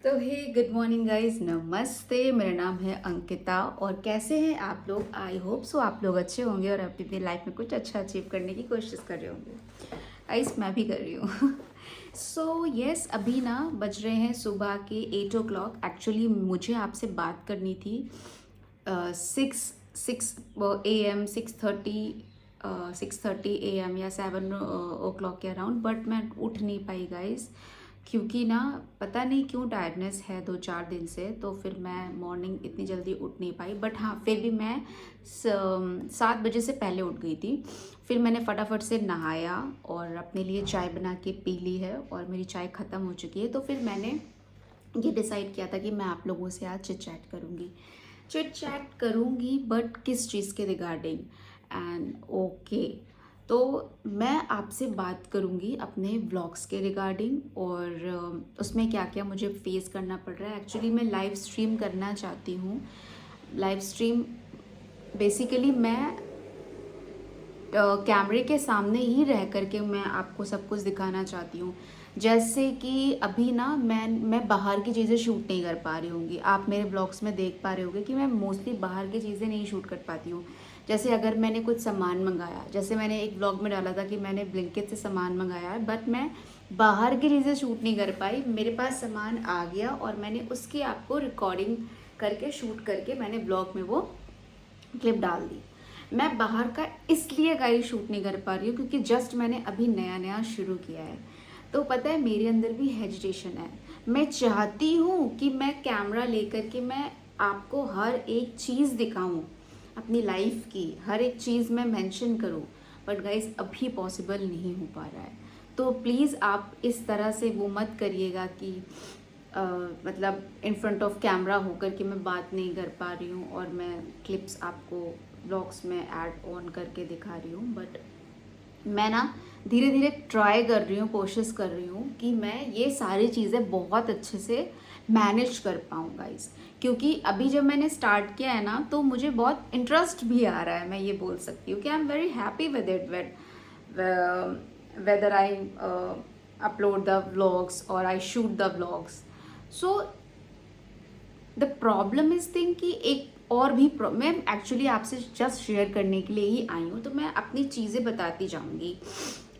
तो हे good morning guys, नमस्ते। मेरा नाम है अंकिता और कैसे हैं आप लोग। आई होप सो आप लोग अच्छे होंगे और अपनी लाइफ में कुछ अच्छा अचीव करने की कोशिश कर रहे होंगे। गाइस मैं भी कर रही हूँ। सो यस, अभी ना बज रहे हैं सुबह के 8 o'clock। एक्चुअली मुझे आपसे बात करनी थी 6 AM 6:30 AM या 7 o'clock के अराउंड, बट मैं उठ नहीं पाई गाइस, क्योंकि ना पता नहीं क्यों टायर्डनेस है 2-4 दिन से। तो फिर मैं मॉर्निंग इतनी जल्दी उठ नहीं पाई, बट हाँ फिर भी मैं 7 बजे से पहले उठ गई थी। फिर मैंने फटाफट से नहाया और अपने लिए चाय बना के पी ली है और मेरी चाय ख़त्म हो चुकी है। तो फिर मैंने ये डिसाइड किया था कि मैं आप लोगों से आज चिट चैट करूँगी, बट किस चीज़ के रिगार्डिंग। एंड ओके, तो मैं आपसे बात करूँगी अपने व्लॉग्स के रिगार्डिंग और उसमें क्या क्या मुझे फेस करना पड़ रहा है। एक्चुअली मैं लाइव स्ट्रीम करना चाहती हूँ। लाइव स्ट्रीम बेसिकली मैं कैमरे के सामने ही रह करके मैं आपको सब कुछ दिखाना चाहती हूँ। जैसे कि अभी ना मैं बाहर की चीज़ें शूट नहीं कर पा रही होंगी। आप मेरे ब्लॉग्स में देख पा रहे होंगे कि मैं मोस्टली बाहर की चीज़ें नहीं शूट कर पाती हूँ। जैसे अगर मैंने कुछ सामान मंगाया, जैसे मैंने एक ब्लॉग में डाला था कि मैंने ब्लिंकिट से सामान मंगाया है, बट मैं बाहर की चीज़ें शूट नहीं कर पाई। मेरे पास सामान आ गया और मैंने उसकी आपको रिकॉर्डिंग करके शूट करके मैंने ब्लॉग में वो क्लिप डाल दी। मैं बाहर का इसलिए गाइस शूट नहीं कर पा रही हूँ क्योंकि जस्ट मैंने अभी नया नया शुरू किया है। तो पता है मेरे अंदर भी हेजिटेशन है। मैं चाहती हूँ कि मैं कैमरा लेकर के मैं आपको हर एक चीज़ दिखाऊँ, अपनी लाइफ की हर एक चीज़ मैं मेंशन करूँ, बट गाइस अभी पॉसिबल नहीं हो पा रहा है। तो प्लीज़ आप इस तरह से वो मत करिएगा कि मतलब इन फ्रंट ऑफ कैमरा होकर के मैं बात नहीं कर पा रही हूँ और मैं क्लिप्स आपको ब्लॉग्स में ऐड ऑन करके दिखा रही हूँ। बट मैं ना धीरे धीरे ट्राई कर रही हूँ, कोशिश कर रही हूँ कि मैं ये सारी चीज़ें बहुत अच्छे से मैनेज कर पाऊँ गाइस। क्योंकि अभी जब मैंने स्टार्ट किया है ना तो मुझे बहुत इंटरेस्ट भी आ रहा है। मैं ये बोल सकती हूँ कि I am very happy with it, whether I upload the vlogs or I shoot the vlogs. So the problem is thing कि एक और भी मैं एक्चुअली आपसे जस्ट शेयर करने के लिए ही आई हूँ, तो मैं अपनी चीज़ें बताती जाऊँगी।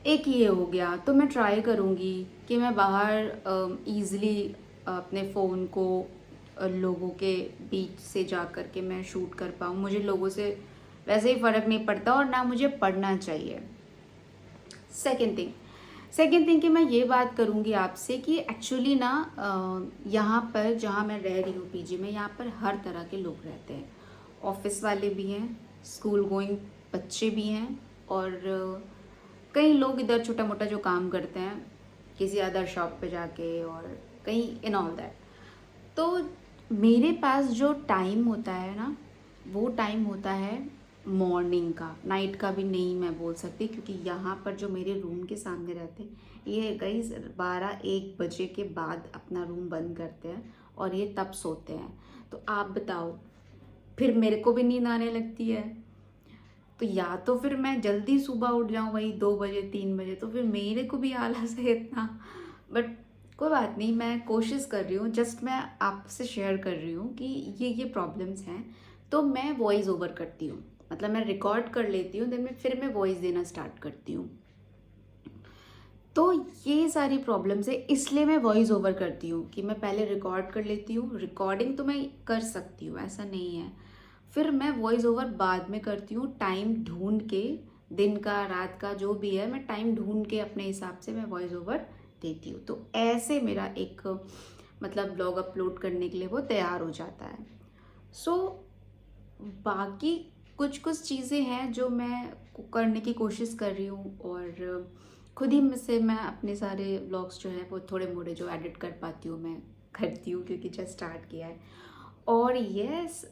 एक ये हो गया, तो मैं ट्राई करूँगी कि मैं बाहर ईज़िली अपने फ़ोन को लोगों के बीच से जा कर के मैं शूट कर पाऊँ। मुझे लोगों से वैसे ही फ़र्क नहीं पड़ता और ना मुझे पढ़ना चाहिए। सेकेंड थिंग कि मैं ये बात करूँगी आपसे कि एक्चुअली ना यहाँ पर जहाँ मैं रह रही हूँ पीजी में, यहाँ पर हर तरह के लोग रहते हैं। ऑफिस वाले भी हैं, स्कूल गोइंग बच्चे भी हैं और कई लोग इधर छोटा मोटा जो काम करते हैं किसी अदर शॉप पे जाके और कहीं इन ऑल दैट। तो मेरे पास जो टाइम होता है ना, वो टाइम होता है मॉर्निंग का। नाइट का भी नहीं मैं बोल सकती, क्योंकि यहाँ पर जो मेरे रूम के सामने रहते हैं ये कई 12-1 बजे के बाद अपना रूम बंद करते हैं और ये तब सोते हैं। तो आप बताओ, फिर मेरे को भी नींद आने लगती है। तो या तो फिर मैं जल्दी सुबह उठ जाऊँ वही 2 बजे 3 बजे, तो फिर मेरे को भी आलस है इतना। बट कोई बात नहीं, मैं कोशिश कर रही हूँ। जस्ट मैं आपसे शेयर कर रही हूँ कि ये प्रॉब्लम्स हैं। तो मैं वॉइस ओवर करती हूँ, मतलब मैं रिकॉर्ड कर लेती हूँ, देन फिर मैं वॉइस देना स्टार्ट करती हूँ। तो ये सारी प्रॉब्लम्स है, इसलिए मैं वॉइस ओवर करती हूँ कि मैं पहले रिकॉर्ड कर लेती हूँ। रिकॉर्डिंग तो मैं कर सकती हूँ, ऐसा नहीं है, फिर मैं वॉइस ओवर बाद में करती हूँ। टाइम ढूंढ के, दिन का रात का जो भी है, मैं टाइम ढूंढ के अपने हिसाब से मैं वॉइस ओवर देती हूँ। तो ऐसे मेरा एक मतलब ब्लॉग अपलोड करने के लिए वो तैयार हो जाता है। सो बाकी कुछ कुछ चीज़ें हैं जो मैं करने की कोशिश कर रही हूँ और खुद ही में से मैं अपने सारे ब्लॉग्स जो हैं वो थोड़े मोड़े जो एडिट कर पाती हूँ मैं करती हूँ, क्योंकि जस्ट स्टार्ट किया है। और यस,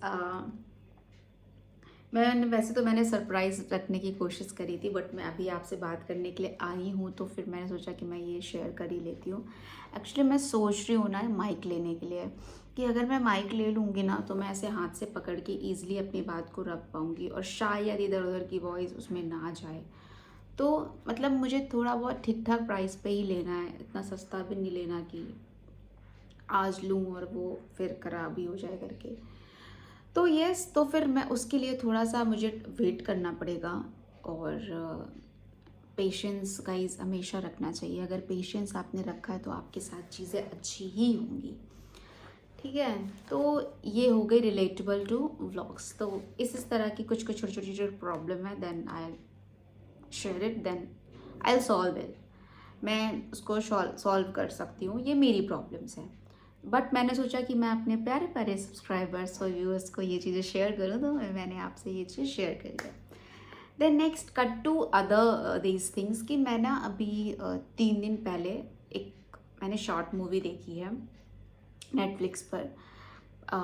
मैंने सरप्राइज़ रखने की कोशिश करी थी, बट मैं अभी आपसे बात करने के लिए आई हूँ तो फिर मैंने सोचा कि मैं ये शेयर कर ही लेती हूँ। एक्चुअली मैं सोच रही हूँ ना माइक लेने के लिए, कि अगर मैं माइक ले लूँगी ना तो मैं ऐसे हाथ से पकड़ के ईज़िली अपनी बात को रख पाऊँगी और शायद इधर उधर की वॉइस उसमें ना जाए। तो मतलब मुझे थोड़ा बहुत ठीक ठाक प्राइस पे ही लेना है, इतना सस्ता भी नहीं लेना कि आज लूँ और वो फिर ख़राब ही हो जाए करके। तो यस, तो फिर मैं उसके लिए थोड़ा सा मुझे वेट करना पड़ेगा। और पेशेंस गाइस हमेशा रखना चाहिए। अगर पेशेंस आपने रखा है तो आपके साथ चीज़ें अच्छी ही होंगी। ठीक है, तो ये हो गई रिलेटेबल टू व्लॉग्स। तो इस तरह की कुछ कुछ छोटी छोटी जो प्रॉब्लम है, then I share it, then I solve it. मैं उसको सॉल्व कर सकती हूँ, ये मेरी प्रॉब्लम्स हैं। बट मैंने सोचा कि मैं अपने प्यारे प्यारे सब्सक्राइबर्स और व्यूअर्स को ये चीज़ें शेयर करूँ, तो मैंने आपसे ये चीज़ शेयर करी है। Then next cut to other these things कि मैं ना अभी 3 दिन पहले एक मैंने शॉर्ट मूवी देखी है नेटफ्लिक्स पर, अ,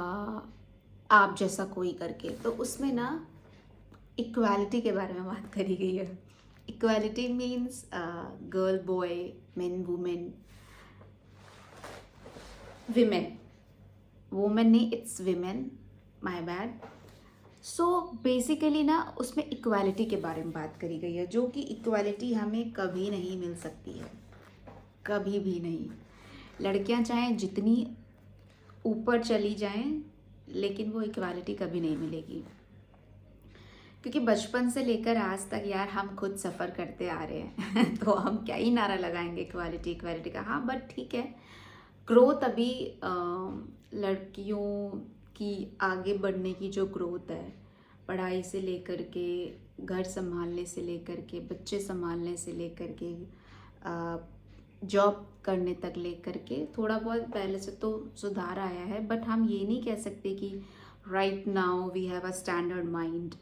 आप जैसा कोई करके। तो उसमें ना इक्वालिटी के बारे में बात करी गई है। Equality means girl boy, men woman, women, woman नहीं, it's women, my bad. So basically ना उसमें इक्वालिटी के बारे में बात करी गई है, जो कि इक्वालिटी हमें कभी नहीं मिल सकती है, कभी भी नहीं। लड़कियां चाहे जितनी ऊपर चली जाएं, लेकिन वो इक्वालिटी कभी नहीं मिलेगी। क्योंकि बचपन से लेकर आज तक यार हम खुद सफ़र करते आ रहे हैं तो हम क्या ही नारा लगाएंगे इक्वालिटी इक्वालिटी का। हाँ बट ठीक है, ग्रोथ अभी लड़कियों की आगे बढ़ने की जो ग्रोथ है, पढ़ाई से लेकर के, घर संभालने से लेकर के, बच्चे संभालने से लेकर के, जॉब करने तक लेकर के, थोड़ा बहुत पहले से तो सुधार आया है। बट हम ये नहीं कह सकते कि right now we have a standard mind,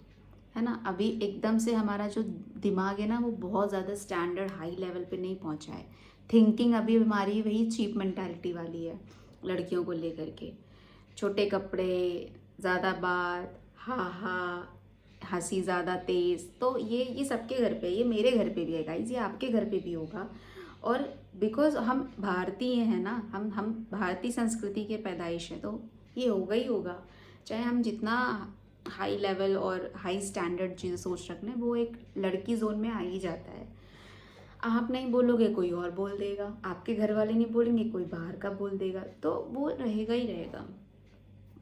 है ना। अभी एकदम से हमारा जो दिमाग है ना, वो बहुत ज़्यादा स्टैंडर्ड हाई लेवल पे नहीं पहुंचा है। थिंकिंग अभी हमारी वही चीप मेंटालिटी वाली है लड़कियों को लेकर के। छोटे कपड़े, ज़्यादा बात, हाँ हाँ, हंसी ज़्यादा तेज़। तो ये सबके घर पे, ये मेरे घर पे भी है गाइस, ये आपके घर पे भी होगा। और बिकॉज हम भारतीय हैं ना, हम भारतीय संस्कृति के पैदाइश हैं, तो ये होगा ही होगा। चाहे हम जितना हाई लेवल और हाई स्टैंडर्ड चीज़ें सोच रखना है, वो एक लड़की जोन में आ ही जाता है। आप नहीं बोलोगे कोई और बोल देगा, आपके घर वाले नहीं बोलेंगे कोई बाहर का बोल देगा, तो वो रहेगा ही रहेगा।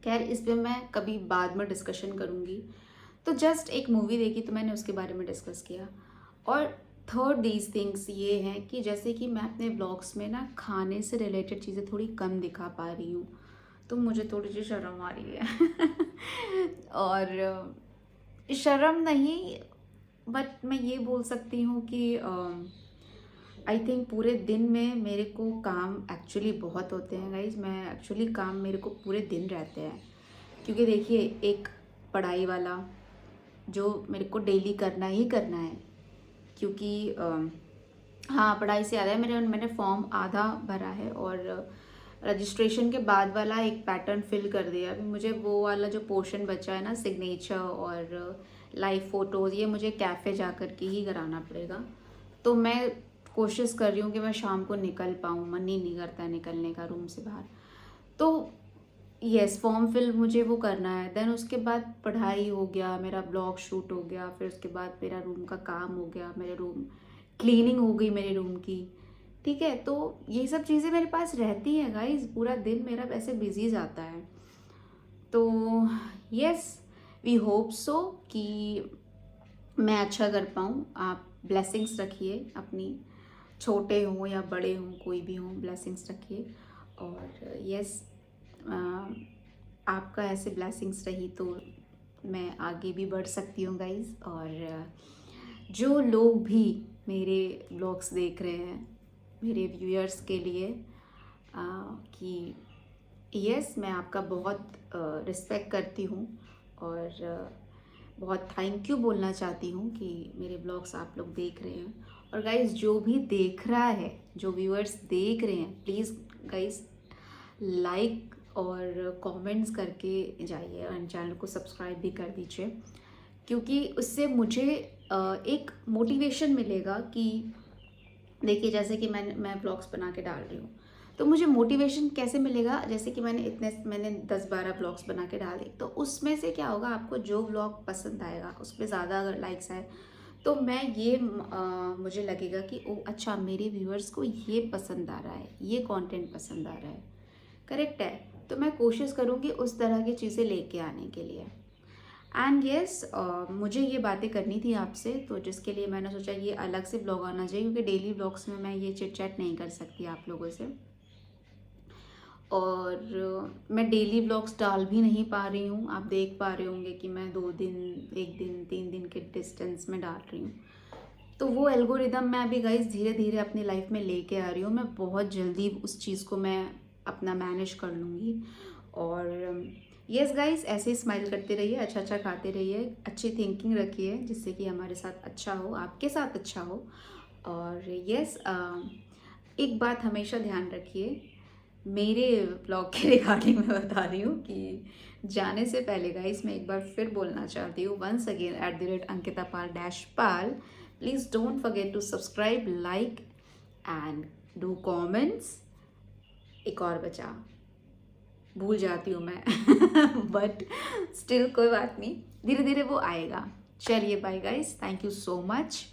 खैर इस पर मैं कभी बाद में डिस्कशन करूँगी। तो जस्ट एक मूवी देखी तो मैंने उसके बारे में डिस्कस किया। और थर्ड दीज थिंग्स ये हैं कि जैसे कि मैं अपने ब्लॉग्स में ना खाने से रिलेटेड चीज़ें थोड़ी कम दिखा पा रही हूँ, तो मुझे थोड़ी सी शर्म आ रही है और शर्म नहीं, बट मैं ये बोल सकती हूँ कि आई थिंक पूरे दिन में मेरे को काम एक्चुअली बहुत होते हैं गाइज। मैं एक्चुअली काम मेरे को पूरे दिन रहते हैं, क्योंकि देखिए एक पढ़ाई वाला जो मेरे को डेली करना ही करना है, क्योंकि हाँ पढ़ाई से याद है, मैंने फॉर्म आधा भरा है और रजिस्ट्रेशन के बाद वाला एक पैटर्न फिल कर दिया। अभी मुझे वो वाला जो पोर्शन बचा है ना, सिग्नेचर और लाइव फ़ोटोज़, ये मुझे कैफ़े जा कर के ही कराना पड़ेगा। तो मैं कोशिश कर रही हूँ कि मैं शाम को निकल पाऊँ, मन ही नहीं करता है निकलने का रूम से बाहर। तो यस, फॉर्म फिल मुझे वो करना है। देन उसके बाद पढ़ाई हो गया, मेरा ब्लॉग शूट हो गया, फिर उसके बाद मेरा रूम का काम हो गया, मेरे रूम क्लीनिंग हो गई मेरे रूम की। ठीक है, तो ये सब चीज़ें मेरे पास रहती हैं गाइज, पूरा दिन मेरा वैसे बिजी जाता है। तो यस, वी होप सो कि मैं अच्छा कर पाऊँ। आप ब्लेसिंग्स रखिए अपनी, छोटे हों या बड़े हों, कोई भी हों, ब्लेसिंग्स रखिए। और यस, आपका ऐसे ब्लेसिंग्स रही तो मैं आगे भी बढ़ सकती हूँ गाइज। और जो लोग भी मेरे ब्लॉग्स देख रहे हैं, मेरे व्यूअर्स के लिए कि यस, मैं आपका बहुत रिस्पेक्ट करती हूँ और बहुत थैंक यू बोलना चाहती हूँ कि मेरे ब्लॉग्स आप लोग देख रहे हैं। और गाइज जो भी देख रहा है, जो व्यूअर्स देख रहे हैं, प्लीज़ गाइज लाइक और कमेंट्स करके जाइए और चैनल को सब्सक्राइब भी कर दीजिए, क्योंकि उससे मुझे एक मोटिवेशन मिलेगा कि देखिए जैसे कि मैं ब्लॉग्स बना के डाल रही हूँ, तो मुझे मोटिवेशन कैसे मिलेगा। जैसे कि मैंने 10-12 ब्लॉग्स बना के डाल दी, तो उसमें से क्या होगा, आपको जो ब्लॉग पसंद आएगा, उस पर ज़्यादा अगर लाइक्स आए तो मैं ये मुझे लगेगा कि ओ अच्छा, मेरे व्यूअर्स को ये पसंद आ रहा है, ये कंटेंट पसंद आ रहा है। करेक्ट है। तो मैं कोशिश करूँगी उस तरह की चीज़ें लेके आने के लिए। एंड येस, मुझे ये बातें करनी थी आपसे, तो जिसके लिए मैंने सोचा ये अलग से ब्लॉग आना चाहिए, क्योंकि डेली ब्लॉग्स में मैं ये चिट चैट नहीं कर सकती आप लोगों से। और मैं डेली ब्लॉग्स डाल भी नहीं पा रही हूँ। आप देख पा रहे होंगे कि मैं 2 दिन, 1 दिन, 3 दिन के डिस्टेंस में डाल रही हूँ। तो वो एल्गोरिदम मैं अभी गाइस धीरे धीरे अपनी लाइफ में लेके आ रही हूँ। मैं बहुत जल्दी उस चीज़ को मैं अपना मैनेज कर लूँगी। और यस गाइस, ऐसे ही स्माइल करते रहिए, अच्छा अच्छा खाते रहिए, अच्छी थिंकिंग रखिए जिससे कि हमारे साथ अच्छा हो, आपके साथ अच्छा हो। और यस, एक बात हमेशा ध्यान रखिए, मेरे ब्लॉग के रिगार्डिंग मैं बता रही हूँ कि जाने से पहले गाइस मैं एक बार फिर बोलना चाहती हूँ, once again @AnkitaPal_, please don't forget to subscribe, like and do comments. एक और बचा, भूल जाती हूँ मैं बट स्टिल कोई बात नहीं, धीरे धीरे वो आएगा। चलिए bye guys, thank you so much.